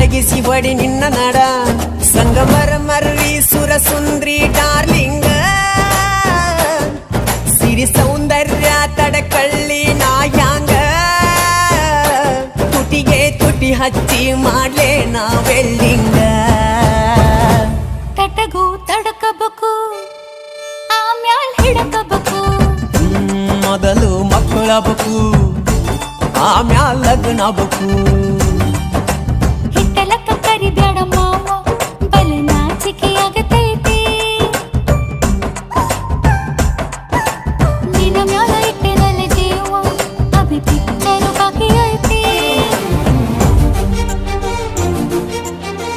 ನಗಿಸಿ ಬಡಿ ನಿನ್ನ ನಡ ಸಂಗಮರ ಮರ್ರಿ ಸುರ ಸುಂದ್ರಿ ಡಾರ್ಲಿಂಗ ಸಿರಿ ಸೌಂದರ್ಯ ತಡಕಳ್ಳಿ ನಾಯಾಂಗ ತುಟಿಗೆ ತುಟಿ ಹಚ್ಚಿ ಮಾಡ್ಲೇ ನಾ ವೆಲ್ಡಿಂಗ ತಟಗೂ ತಡಕಬೇಕು ಆಮ್ಯಾಲ್ ಹಿಡಕಬೇಕು ಮೊದಲು ಮಕ್ಕಳಬೇಕು ಆಮ್ಯಾಲ ಲಗ್ನ ಬೇಕು